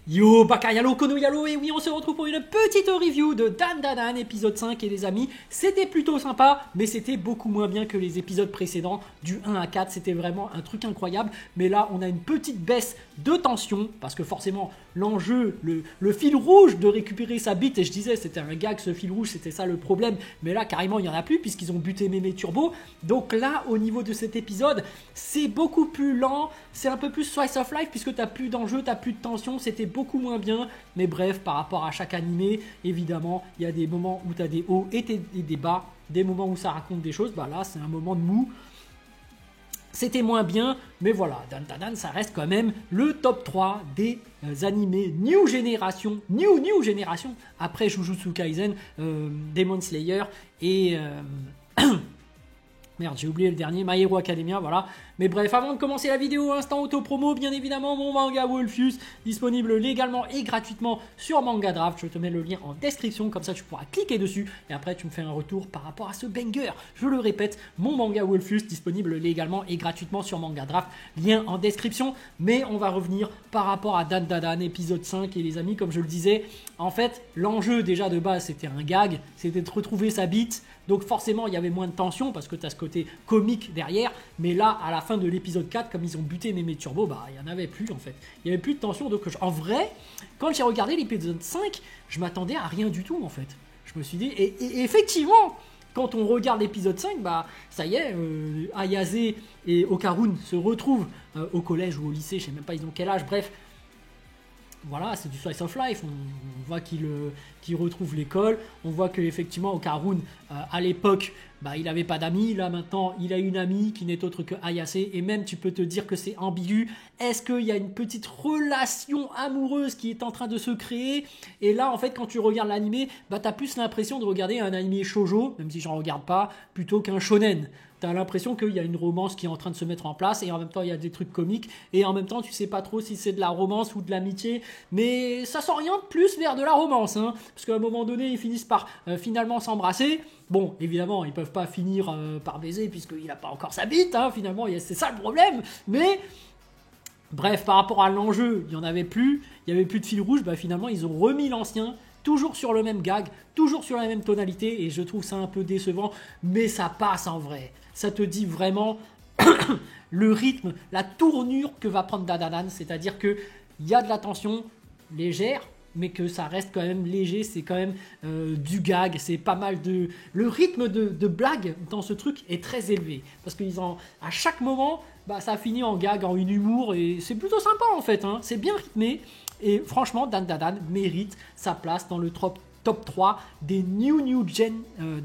Yo, Bakayalo, Konoyalo, et oui, on se retrouve pour une petite review de Dan Dan Dan, épisode 5, et les amis, c'était plutôt sympa, mais c'était beaucoup moins bien que les épisodes précédents, du 1 à 4, c'était vraiment un truc incroyable, mais là, on a une petite baisse de tension, parce que forcément, l'enjeu, le fil rouge de récupérer sa bite, et je disais, c'était un gag, ce fil rouge, c'était ça le problème, mais là, carrément, il n'y en a plus, puisqu'ils ont buté Mémé Turbo, donc là, au niveau de cet épisode, c'est beaucoup plus lent, c'est un peu plus slice of life, puisque t'as plus d'enjeu, t'as plus de tension, c'était beaucoup moins bien, mais bref, par rapport à chaque animé, évidemment, il y a des moments où tu as des hauts et des bas, des moments où ça raconte des choses, bah là, c'est un moment de mou, c'était moins bien, mais voilà, Dan Dan Dan, ça reste quand même le top 3 des animés New Generation, après Jujutsu Kaisen, Demon Slayer et... Merde, j'ai oublié le dernier, My Hero Academia, voilà. Mais bref, avant de commencer la vidéo, instant auto-promo, bien évidemment, mon manga Wolfius, disponible légalement et gratuitement sur Manga Draft. Je te mets le lien en description, comme ça tu pourras cliquer dessus, et après tu me fais un retour par rapport à ce banger. Je le répète, mon manga Wolfius, disponible légalement et gratuitement sur Manga Draft, lien en description. Mais on va revenir par rapport à Dan Dan Dan, épisode 5, et les amis, comme je le disais, en fait, l'enjeu déjà de base, c'était un gag, c'était de retrouver sa bite. Donc forcément, il y avait moins de tension parce que tu as ce côté comique derrière. Mais là, à la fin de l'épisode 4, comme ils ont buté Mémé Turbo, bah il n'y en avait plus en fait. Il n'y avait plus de tension. Donc en vrai, quand j'ai regardé l'épisode 5, je m'attendais à rien du tout en fait. Je me suis dit, et effectivement, quand on regarde l'épisode 5, bah ça y est, Ayase et Okarun se retrouvent au collège ou au lycée, je sais même pas ils ont quel âge, bref. Voilà, c'est du slice of life, on voit qu'il retrouve l'école, on voit qu'effectivement Okarun, à l'époque, bah, il n'avait pas d'amis, là maintenant il a une amie qui n'est autre que Ayase, et même tu peux te dire que c'est ambigu, est-ce qu'il y a une petite relation amoureuse qui est en train de se créer? Et là en fait quand tu regardes l'animé, bah, tu as plus l'impression de regarder un animé shoujo, même si j'en regarde pas, plutôt qu'un shonen. T'as l'impression qu'il y a une romance qui est en train de se mettre en place et en même temps il y a des trucs comiques et en même temps tu sais pas trop si c'est de la romance ou de l'amitié, mais ça s'oriente plus vers de la romance, hein, parce qu'à un moment donné ils finissent par finalement s'embrasser. Bon, évidemment ils peuvent pas finir par baiser puisqu'il a pas encore sa bite, hein, finalement c'est ça le problème, mais bref, par rapport à l'enjeu, il y en avait plus, il y avait plus de fil rouge, bah finalement ils ont remis l'ancien. Toujours sur le même gag, toujours sur la même tonalité, et je trouve ça un peu décevant, mais ça passe en vrai. Ça te dit vraiment le rythme, la tournure que va prendre Dan Dan Dan, c'est-à-dire qu'il y a de la tension légère, mais que ça reste quand même léger, c'est quand même du gag, c'est pas mal de... Le rythme de blague dans ce truc est très élevé, parce qu'à chaque moment, bah, ça finit en gag, en une humour, et c'est plutôt sympa en fait, hein. C'est bien rythmé. Et franchement, Dan Dan Dan mérite sa place dans le top 3 des New Gen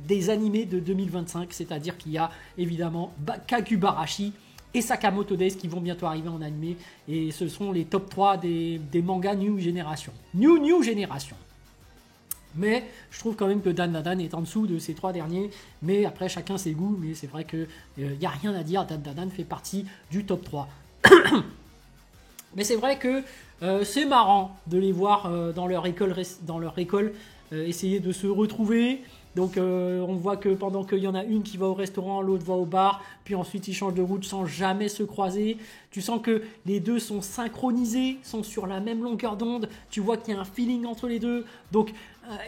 des animés de 2025. C'est-à-dire qu'il y a évidemment Kakubarashi et Sakamoto Days qui vont bientôt arriver en animé. Et ce sont les top 3 des mangas New Generation. New Generation. Mais je trouve quand même que Dan Dan Dan est en dessous de ces 3 derniers. Mais après, chacun ses goûts. Mais c'est vrai qu'il n'y a rien à dire. Dan Dan Dan fait partie du top 3. Mais c'est vrai que c'est marrant de les voir dans leur école essayer de se retrouver. Donc on voit que pendant qu'il y en a une qui va au restaurant, l'autre va au bar, puis ensuite ils changent de route sans jamais se croiser. Tu sens que les deux sont synchronisés, sont sur la même longueur d'onde. Tu vois qu'il y a un feeling entre les deux. Donc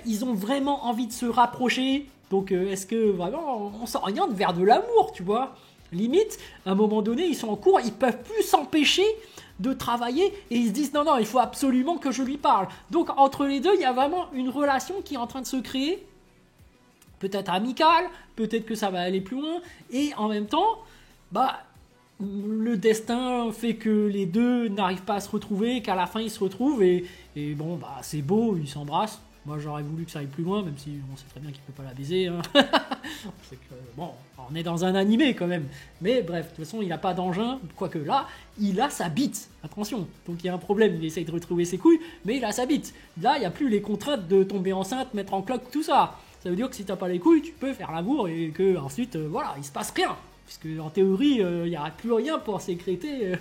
ils ont vraiment envie de se rapprocher. Donc est-ce que vraiment on s'oriente vers de l'amour, tu vois? Limite, à un moment donné, ils sont en cours, ils peuvent plus s'empêcher de travailler et ils se disent non, il faut absolument que je lui parle. Donc entre les deux, il y a vraiment une relation qui est en train de se créer, peut-être amicale, peut-être que ça va aller plus loin, et en même temps, bah, le destin fait que les deux n'arrivent pas à se retrouver, qu'à la fin ils se retrouvent et bon, bah, c'est beau, ils s'embrassent. Moi j'aurais voulu que ça aille plus loin, même si on sait très bien qu'il peut pas la baiser, hein. C'est que, bon, on est dans un animé quand même. Mais bref, de toute façon, il n'a pas d'engin, quoique là, il a sa bite. Attention, donc il y a un problème, il essaye de retrouver ses couilles, mais il a sa bite. Là, il n'y a plus les contraintes de tomber enceinte, mettre en cloque, tout ça. Ça veut dire que si t'as pas les couilles, tu peux faire l'amour et que ensuite, voilà, il se passe rien. Puisque en théorie, il n'y aura plus rien pour sécréter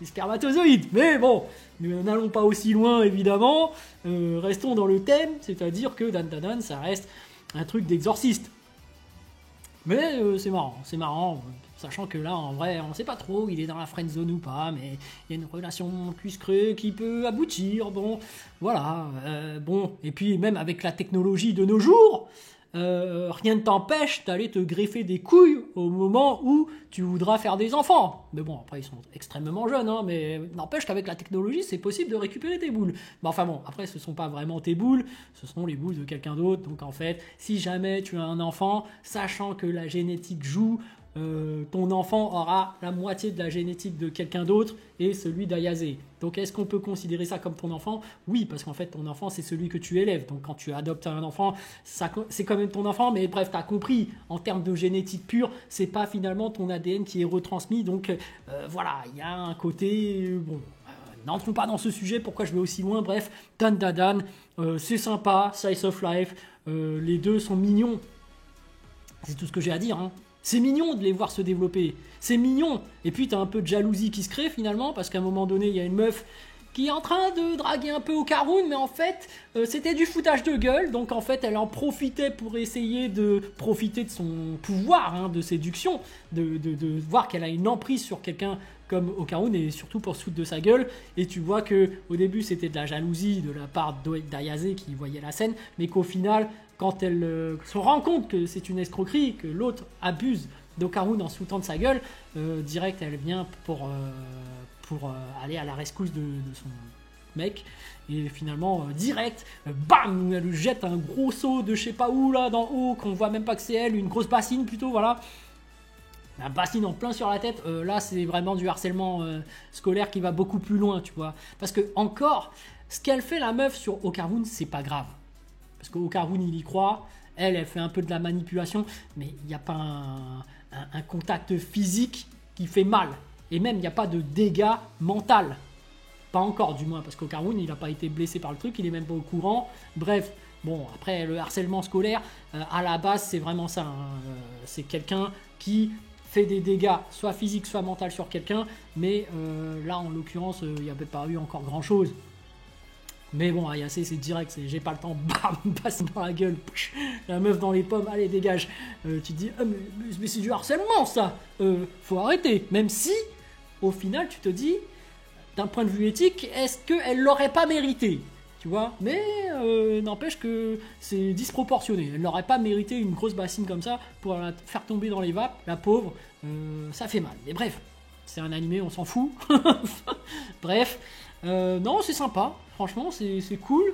les spermatozoïdes. Mais bon, nous n'allons pas aussi loin évidemment. Restons dans le thème, c'est-à-dire que Dan Dan Dan, ça reste un truc d'exorciste. Mais c'est marrant. Sachant que là, en vrai, on ne sait pas trop, il est dans la friend zone ou pas, mais il y a une relation cuisse-creux qui peut aboutir, bon, voilà, bon, et puis même avec la technologie de nos jours, rien ne t'empêche d'aller te greffer des couilles au moment où tu voudras faire des enfants. Mais bon, après, ils sont extrêmement jeunes, hein, mais n'empêche qu'avec la technologie, c'est possible de récupérer tes boules. Mais enfin bon, après, ce ne sont pas vraiment tes boules, ce sont les boules de quelqu'un d'autre. Donc en fait, si jamais tu as un enfant, sachant que la génétique joue, ton enfant aura la moitié de la génétique de quelqu'un d'autre et celui d'Ayazé. Donc est-ce qu'on peut considérer ça comme ton enfant? Oui, parce qu'en fait ton enfant c'est celui que tu élèves. Donc quand tu adoptes un enfant, c'est quand même ton enfant, mais bref, tu as compris, en termes de génétique pure, c'est pas finalement ton ADN qui est retransmis. Donc voilà, il y a un côté... bon. N'entrons pas dans ce sujet, pourquoi je vais aussi loin, bref, Dan Dadan, c'est sympa, Slice of Life, les deux sont mignons. C'est tout ce que j'ai à dire, hein. C'est mignon de les voir se développer, c'est mignon. Et puis t'as un peu de jalousie qui se crée finalement, parce qu'à un moment donné, il y a une meuf qui est en train de draguer un peu Okarun, mais en fait, c'était du foutage de gueule, donc en fait, elle en profitait pour essayer de profiter de son pouvoir de séduction, de voir qu'elle a une emprise sur quelqu'un comme Okarun, et surtout pour se foutre de sa gueule. Et tu vois que au début, c'était de la jalousie de la part d'Ayase qui voyait la scène, mais qu'au final, quand elle se rend compte que c'est une escroquerie, que l'autre abuse d'Okarun en se foutant de sa gueule, direct, elle vient pour aller à la rescousse de son mec, et finalement direct, bam, elle lui jette un gros seau de je sais pas où là d'en haut, qu'on voit même pas que c'est elle, une grosse bassine plutôt, voilà, un bassine en plein sur la tête. Là c'est vraiment du harcèlement scolaire qui va beaucoup plus loin, tu vois, parce que encore, ce qu'elle fait la meuf sur Okarun, c'est pas grave, parce qu'Okarun il y croit, elle fait un peu de la manipulation, mais il n'y a pas un contact physique qui fait mal. Et même, il n'y a pas de dégâts mental. Pas encore, du moins, parce qu'Okarun, il n'a pas été blessé par le truc, il n'est même pas au courant. Bref, bon, après, le harcèlement scolaire, à la base, c'est vraiment ça. C'est quelqu'un qui fait des dégâts, soit physiques, soit mentaux sur quelqu'un. Mais là, en l'occurrence, il n'y avait pas eu encore grand-chose. Mais bon, Ayase, c'est direct, j'ai pas le temps, bam, passe dans la gueule, psh, la meuf dans les pommes, allez, dégage. Tu te dis, mais c'est du harcèlement, ça. Faut arrêter. Même si, au final, tu te dis, d'un point de vue éthique, est-ce qu'elle l'aurait pas mérité, tu vois? Mais n'empêche que c'est disproportionné. Elle n'aurait pas mérité une grosse bassine comme ça pour la faire tomber dans les vapes, la pauvre. Ça fait mal. Mais bref, c'est un animé, on s'en fout. Bref, non, c'est sympa. Franchement, c'est cool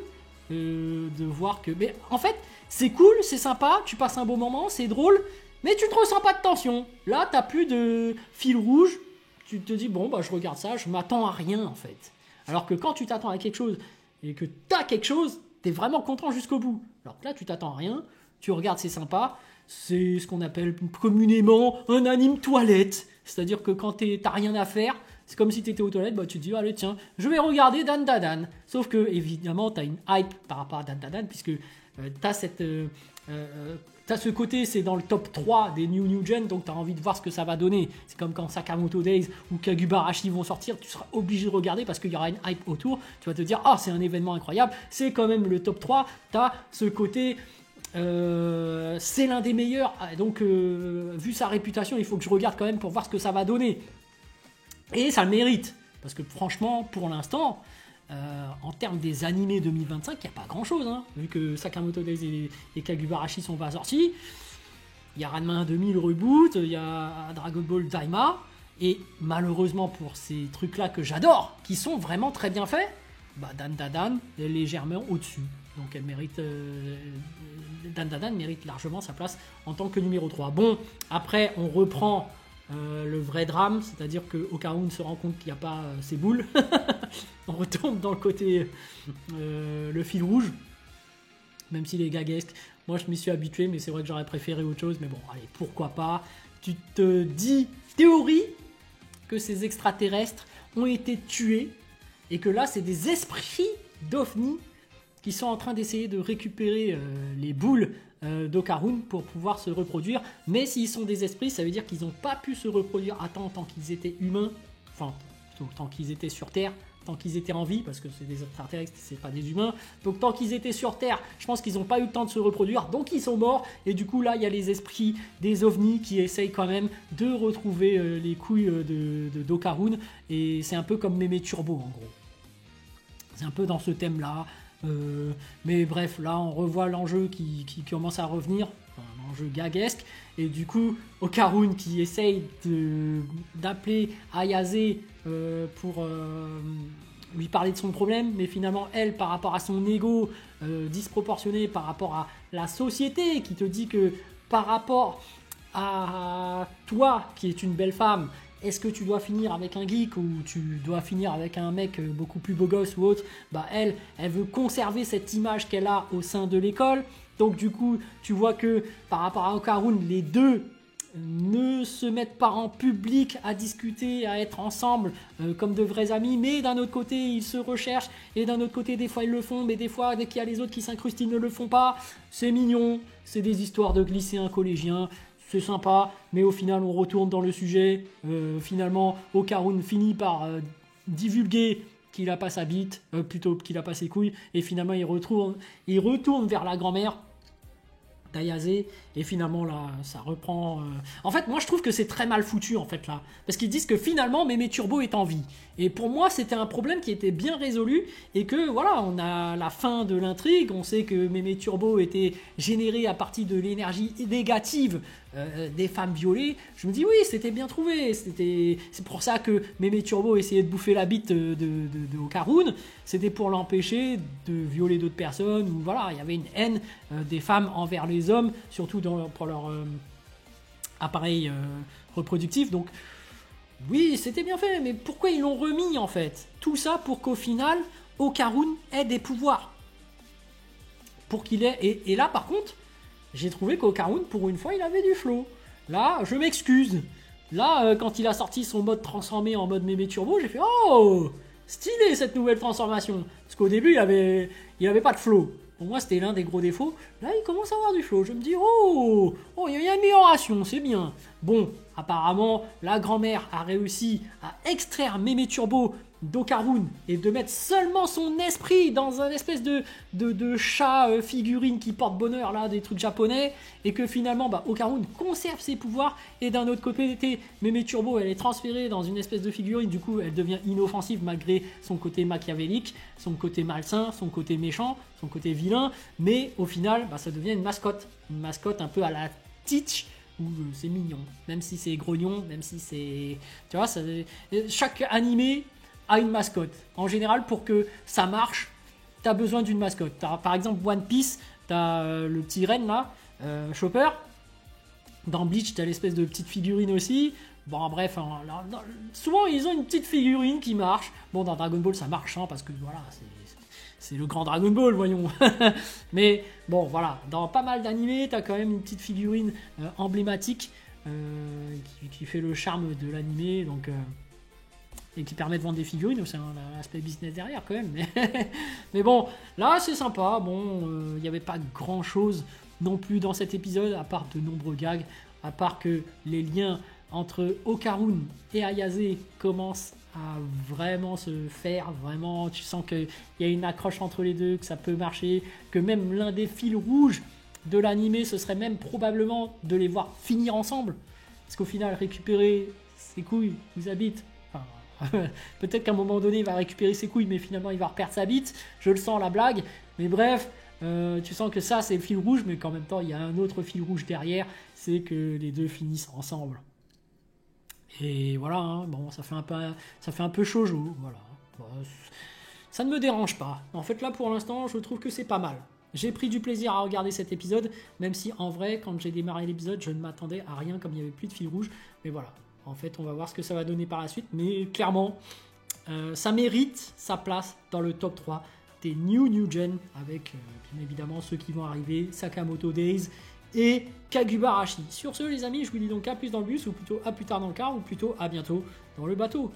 de voir que... Mais en fait, c'est cool, c'est sympa, tu passes un bon moment, c'est drôle, mais tu ne ressens pas de tension. Là, t'as plus de fil rouge. Tu te dis, bon, bah, je regarde ça, je m'attends à rien, en fait. Alors que quand tu t'attends à quelque chose et que t'as quelque chose, t'es vraiment content jusqu'au bout. Alors que là, tu t'attends à rien, tu regardes, c'est sympa. C'est ce qu'on appelle communément un anime toilette. C'est-à-dire que quand t'as rien à faire, c'est comme si tu étais aux toilettes, bah, tu te dis, allez, tiens, je vais regarder Dan Dadan. Sauf que, évidemment, tu as une hype par rapport à Dan Dadan, puisque t'as ce côté, c'est dans le top 3 des New Gen, donc tu as envie de voir ce que ça va donner. C'est comme quand Sakamoto Days ou Kagubarashi vont sortir, tu seras obligé de regarder parce qu'il y aura une hype autour. Tu vas te dire, ah, c'est un événement incroyable, c'est quand même le top 3. Tu as ce côté... c'est l'un des meilleurs, donc vu sa réputation, il faut que je regarde quand même pour voir ce que ça va donner. Et ça le mérite, parce que franchement, pour l'instant, en termes des animés 2025, il n'y a pas grand chose, hein, vu que Sakamoto Days et Kagubarashi sont pas sortis. Il y a Ranma 2000 reboot, il y a Dragon Ball Daima, et malheureusement pour ces trucs-là que j'adore, qui sont vraiment très bien faits, bah Dan Dadan est légèrement au-dessus. Donc elle mérite, Dan Dadan mérite largement sa place en tant que numéro 3. Bon, après on reprend le vrai drame, c'est-à-dire que Okarun se rend compte qu'il n'y a pas ses boules. On retombe dans le côté le fil rouge, même s'il est gaguesque. Moi je m'y suis habitué, mais c'est vrai que j'aurais préféré autre chose. Mais bon, allez, pourquoi pas. Tu te dis, théorie, que ces extraterrestres ont été tués et que là c'est des esprits d'OVNI qui sont en train d'essayer de récupérer les boules d'Okarun pour pouvoir se reproduire. Mais s'ils sont des esprits, ça veut dire qu'ils n'ont pas pu se reproduire à temps tant qu'ils étaient humains, enfin, tant qu'ils étaient sur Terre, tant qu'ils étaient en vie, parce que c'est des extraterrestres, c'est pas des humains. Donc tant qu'ils étaient sur Terre, je pense qu'ils n'ont pas eu le temps de se reproduire, donc ils sont morts. Et du coup là, il y a les esprits des ovnis qui essayent quand même de retrouver les couilles d'Okarun. Et c'est un peu comme Mémé Turbo en gros. C'est un peu dans ce thème-là. Mais bref, là on revoit l'enjeu qui commence à revenir, un enjeu gaguesque, et du coup Okarun qui essaye d'appeler Ayase pour lui parler de son problème, mais finalement elle, par rapport à son ego disproportionné par rapport à la société qui te dit que par rapport à toi qui est une belle femme, est-ce que tu dois finir avec un geek ou tu dois finir avec un mec beaucoup plus beau gosse ou autre? Bah elle veut conserver cette image qu'elle a au sein de l'école. Donc du coup, tu vois que par rapport à Okarun, les deux ne se mettent pas en public à discuter, à être ensemble comme de vrais amis, mais d'un autre côté, ils se recherchent, et d'un autre côté, des fois, ils le font, mais des fois, dès qu'il y a les autres qui s'incrustent, ils ne le font pas. C'est mignon, c'est des histoires de lycéens collégiens. C'est sympa, mais au final, on retourne dans le sujet. Finalement, Okarun finit par divulguer qu'il a pas sa bite, plutôt qu'il a pas ses couilles, et finalement, il retourne vers la grand-mère d'Ayase, et finalement là ça reprend en fait moi je trouve que c'est très mal foutu en fait là, parce qu'ils disent que finalement Mémé Turbo est en vie, et pour moi c'était un problème qui était bien résolu, et que voilà, on a la fin de l'intrigue, on sait que Mémé Turbo était générée à partir de l'énergie négative des femmes violées. Je me dis oui, c'était bien trouvé, c'est pour ça que Mémé Turbo essayait de bouffer la bite de Okarun, c'était pour l'empêcher de violer d'autres personnes, ou voilà, il y avait une haine des femmes envers les hommes, surtout pour leur appareil reproductif. Donc oui, c'était bien fait, mais pourquoi ils l'ont remis en fait? Tout ça pour qu'au final Okarun ait des pouvoirs, pour qu'il ait, et là par contre j'ai trouvé qu'Okarun, pour une fois, il avait du flow. Là, je m'excuse. Là, quand il a sorti son mode transformé en mode Mémé Turbo, j'ai fait « Oh, stylé cette nouvelle transformation !» Parce qu'au début, il avait pas de flow. Pour moi, c'était l'un des gros défauts. Là, il commence à avoir du flow. Je me dis « Oh, il y a une amélioration, c'est bien. » Bon, apparemment, la grand-mère a réussi à extraire Mémé Turbo d'Okarun et de mettre seulement son esprit dans un espèce de chat figurine qui porte bonheur, là, des trucs japonais, et que finalement Okarun conserve ses pouvoirs, et d'un autre côté Mémé Turbo, elle est transférée dans une espèce de figurine, du coup elle devient inoffensive malgré son côté machiavélique, son côté malsain, son côté méchant, son côté vilain, mais au final ça devient une mascotte un peu à la Teach, où c'est mignon, même si c'est grognon, même si c'est, tu vois, chaque animé a une mascotte. En général, pour que ça marche, t'as besoin d'une mascotte. Par exemple, One Piece, t'as le petit renne là, Chopper. Dans Bleach, t'as l'espèce de petite figurine aussi. Bon, bref, souvent ils ont une petite figurine qui marche. Bon, dans Dragon Ball, ça marche, hein, parce que voilà, c'est le grand Dragon Ball, voyons. Mais bon, voilà, dans pas mal d'animés, t'as quand même une petite figurine emblématique qui fait le charme de l'animé, donc et qui permet de vendre des figurines. C'est un aspect business derrière quand même. Mais bon, là c'est sympa. Bon, il n'y avait pas grand chose non plus dans cet épisode, à part de nombreux gags, à part que les liens entre Okarun et Ayase commencent à vraiment se faire, vraiment, tu sens qu'il y a une accroche entre les deux, que ça peut marcher, que même l'un des fils rouges de l'animé, ce serait même probablement de les voir finir ensemble, parce qu'au final, récupérer ses couilles vous habite, peut-être qu'à un moment donné il va récupérer ses couilles, mais finalement il va reperdre sa bite, je le sens la blague, mais bref, tu sens que ça c'est le fil rouge, mais qu'en même temps il y a un autre fil rouge derrière, c'est que les deux finissent ensemble. Et voilà, hein, bon, ça fait un peu shoujo, voilà. Bon, ça ne me dérange pas. En fait là pour l'instant je trouve que c'est pas mal. J'ai pris du plaisir à regarder cet épisode, même si en vrai quand j'ai démarré l'épisode je ne m'attendais à rien, comme il n'y avait plus de fil rouge, mais voilà. En fait, on va voir ce que ça va donner par la suite. Mais clairement, ça mérite sa place dans le top 3 des New Gen, avec bien évidemment ceux qui vont arriver, Sakamoto Days et Kagubarashi. Sur ce, les amis, je vous dis donc à plus dans le bus, ou plutôt à plus tard dans le car, ou plutôt à bientôt dans le bateau.